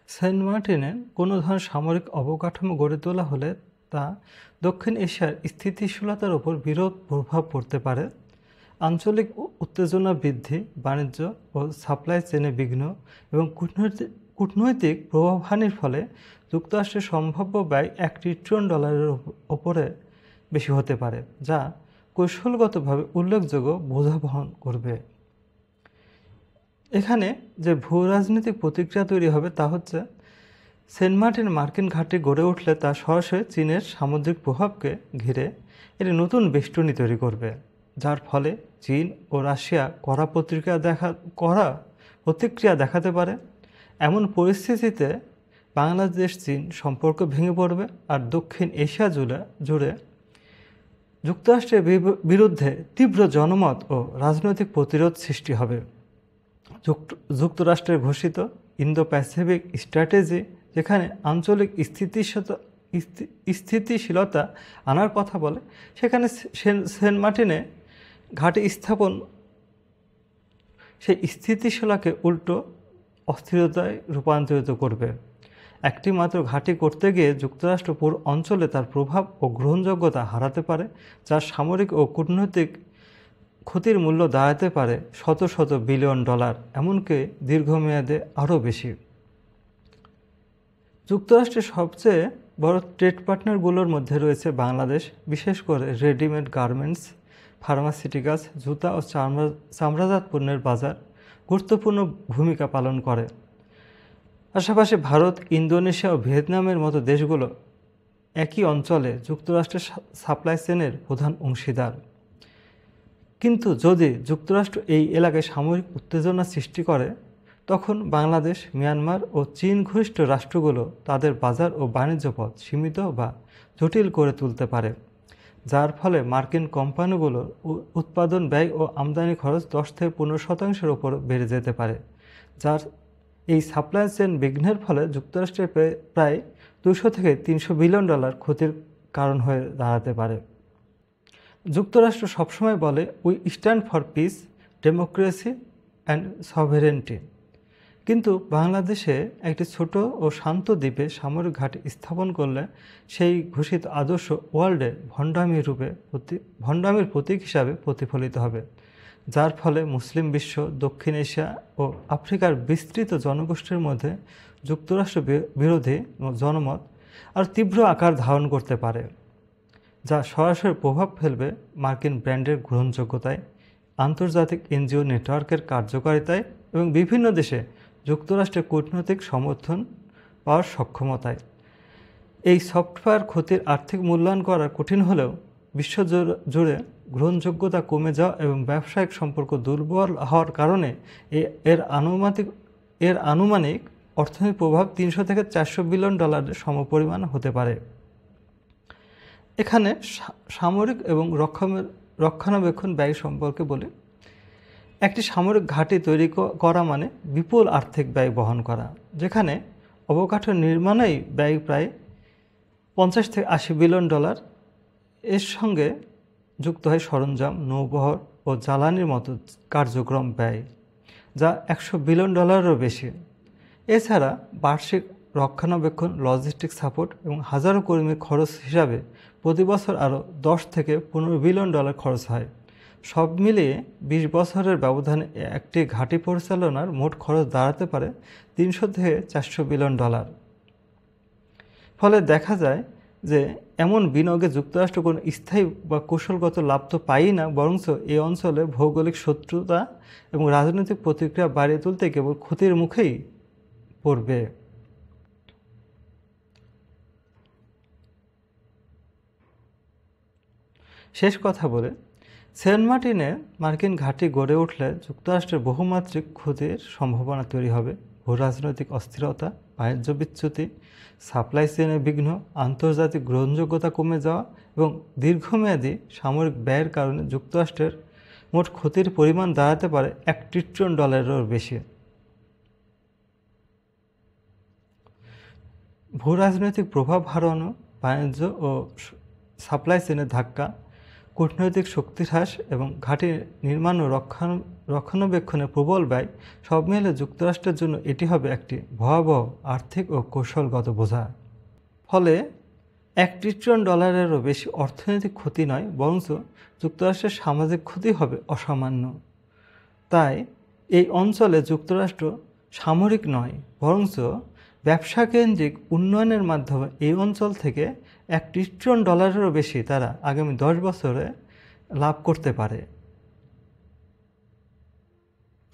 Saint মার্টিনে কোনো ধরনের সামরিক অবকাঠামো গড়ে তোলা হলে তা দক্ষিণ এশিয়ার স্থিতিশীলতার উপর বিরূপ প্রভাব পড়তে পারে। আঞ্চলিক উত্তেজনা বৃদ্ধি, বাণিজ্য ও সাপ্লাই চেনে বিঘ্ন এবং কূটনৈতিক প্রভাবহানির ফলে যুক্তরাষ্ট্রের সম্ভাব্য ব্যয় $1 ট্রিলিয়ন ওপরে বেশি হতে পারে, যা কৌশলগতভাবে উল্লেখযোগ্য বোঝা বহন করবে। এখানে যে ভূ রাজনৈতিক প্রতিক্রিয়া তৈরি হবে তা হচ্ছে, সেন্ট মার্টিন মার্কিন ঘাঁটি গড়ে উঠলে তা সরাসরি চীনের সামুদ্রিক প্রভাবকে ঘিরে একটি নতুন বেষ্টনী তৈরি করবে, যার ফলে চীন ও রাশিয়া কড়া প্রতিক্রিয়া দেখাতে পারে। এমন পরিস্থিতিতে বাংলাদেশ চীন সম্পর্ক ভেঙে পড়বে আর দক্ষিণ এশিয়া জুড়ে যুক্তরাষ্ট্রের বিরুদ্ধে তীব্র জনমত ও রাজনৈতিক প্রতিরোধ সৃষ্টি হবে। যুক্তরাষ্ট্রের ঘোষিত ইন্দো প্যাসিফিক স্ট্র্যাটেজি, যেখানে আঞ্চলিক স্থিতিশীলতা আনার কথা বলে, সেখানে সেন্ট মার্টিনে ঘাঁটি স্থাপন সেই স্থিতিশীলতাকে উল্টো অস্থিরতায় রূপান্তরিত করবে। একটি মাত্র ঘাঁটি করতে গিয়ে যুক্তরাষ্ট্র পুরো অঞ্চলে তার প্রভাব ও গ্রহণযোগ্যতা হারাতে পারে, যার সামরিক ও কূটনৈতিক ক্ষতির মূল্য দাঁড়াতে পারে শত শত বিলিয়ন ডলার, এমনকি দীর্ঘমেয়াদে আরও বেশি। যুক্তরাষ্ট্রের সবচেয়ে বড় ট্রেড পার্টনারগুলোর মধ্যে রয়েছে বাংলাদেশ, বিশেষ করে রেডিমেড গার্মেন্টস, ফার্মাসিউটিক্যালস, জুতা ও চামড়াজাত পণ্যের বাজার গুরুত্বপূর্ণ ভূমিকা পালন করে। পাশাপাশি ভারত, ইন্দোনেশিয়া ও ভিয়েতনামের মতো দেশগুলো একই অঞ্চলে যুক্তরাষ্ট্রের সাপ্লাই চেনের প্রধান অংশীদার। কিন্তু যদি যুক্তরাষ্ট্র এই এলাকায় সামরিক উত্তেজনা সৃষ্টি করে, তখন বাংলাদেশ, মিয়ানমার ও চীন ঘনিষ্ঠ রাষ্ট্রগুলো তাদের বাজার ও বাণিজ্য পথ সীমিত বা জটিল করে তুলতে পারে, যার ফলে মার্কিন কোম্পানিগুলোর উৎপাদন ব্যয় ও আমদানি খরচ 10 থেকে 15% ওপর বেড়ে যেতে পারে, যার এই সাপ্লাই চেন বিঘ্নের ফলে যুক্তরাষ্ট্রের প্রায় 200 থেকে 300 বিলিয়ন ডলার ক্ষতির কারণ হয়ে দাঁড়াতে পারে। যুক্তরাষ্ট্র সবসময় বলে, we stand for peace, democracy and sovereignty. কিন্তু বাংলাদেশে একটি ছোট ও শান্ত দ্বীপে সামরিক ঘাঁটি স্থাপন করলে সেই ঘোষিত আদর্শ ওয়ার্ল্ডে ভণ্ডামির প্রতীক হিসাবে প্রতিফলিত হবে, যার ফলে মুসলিম বিশ্ব, দক্ষিণ এশিয়া ও আফ্রিকার বিস্তৃত জনগোষ্ঠীর মধ্যে যুক্তরাষ্ট্র বিরোধী জনমত আর তীব্র আকার ধারণ করতে পারে, যা সরাসরি প্রভাব ফেলবে মার্কিন ব্র্যান্ডের গ্রহণযোগ্যতায়, আন্তর্জাতিক এনজিও নেটওয়ার্কের কার্যকারিতায় এবং বিভিন্ন দেশে যুক্তরাষ্ট্রের কূটনৈতিক সমর্থন পাওয়ার সক্ষমতায়। এই সফটওয়্যার ক্ষতির আর্থিক মূল্যায়ন করা কঠিন হলেও বিশ্বজুড়ে গ্রহণযোগ্যতা কমে যাওয়া এবং ব্যবসায়িক সম্পর্ক দুর্বল হওয়ার কারণে এর আনুমানিক অর্থনৈতিক প্রভাব 300 থেকে 400 বিলিয়ন ডলারের সমপরিমাণ হতে পারে। এখানে সামরিক এবং রক্ষণাবেক্ষণ ব্যয় সম্পর্কে বলি। একটি সামরিক ঘাঁটি তৈরি করা মানে বিপুল আর্থিক ব্যয় বহন করা, যেখানে অবকাঠামো নির্মাণেই ব্যয় প্রায় 50 থেকে 80 বিলিয়ন ডলার। এর সঙ্গে যুক্ত হয় সরঞ্জাম, নৌবহর ও জ্বালানির মতো কার্যক্রম ব্যয়, যা 100 বিলিয়ন ডলারেরও বেশি। এছাড়া বার্ষিক রক্ষণাবেক্ষণ, লজিস্টিক সাপোর্ট এবং হাজারো কর্মীর খরচ হিসাবে প্রতি বছর আরও 10 থেকে 15 বিলিয়ন ডলার খরচ হয়। সব মিলিয়ে 20 বছরের ব্যবধানে একটি ঘাঁটি পরিচালনার মোট খরচ দাঁড়াতে পারে 300 থেকে 400 বিলিয়ন ডলার। ফলে দেখা যায় যে এমন বিনিয়োগে যুক্তরাষ্ট্র কোনো স্থায়ী বা কৌশলগত লাভ তো পায়ই না, বরঞ্চ এই অঞ্চলে ভৌগোলিক শত্রুতা এবং রাজনৈতিক প্রতিক্রিয়া বাড়িয়ে তুলতে কেবল ক্ষতির মুখেই পড়বে। শেষ কথা বলে, সেন্ট মার্টিনে মার্কিন ঘাঁটি গড়ে উঠলে যুক্তরাষ্ট্রের বহুমাত্রিক ক্ষতির সম্ভাবনা তৈরি হবে। ভূরাজনৈতিক অস্থিরতা, বাণিজ্য বিচ্যুতি, সাপ্লাই চেনের বিঘ্ন, আন্তর্জাতিক গ্রহণযোগ্যতা কমে যাওয়া এবং দীর্ঘমেয়াদী সামরিক ব্যয়ের কারণে যুক্তরাষ্ট্রের মোট ক্ষতির পরিমাণ দাঁড়াতে পারে $1 ট্রিলিয়ন বেশি। ভূরাজনৈতিক প্রভাব হারানো, বাণিজ্য ও সাপ্লাই চেনের ধাক্কা, কূটনৈতিক শক্তির হ্রাস এবং ঘাঁটি নির্মাণ ও রক্ষণাবেক্ষণের প্রবল ব্যয়, সব মিলে যুক্তরাষ্ট্রের জন্য এটি হবে একটি ভয়াবহ আর্থিক ও কৌশলগত বোঝা। ফলে $1 ট্রিলিয়নেরও বেশি অর্থনৈতিক ক্ষতি নয়, বরঞ্চ যুক্তরাষ্ট্রের সামাজিক ক্ষতি হবে অসামান্য। তাই এই অঞ্চলে যুক্তরাষ্ট্র সামরিক নয়, বরঞ্চ ব্যবসাকেন্দ্রিক উন্নয়নের মাধ্যমে এই অঞ্চল থেকে $1 ট্রিলিয়নেরও বেশি তারা আগামী 10 বছরে লাভ করতে পারে,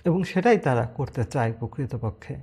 এবং সেটাই তারা করতে চায় প্রকৃতপক্ষে।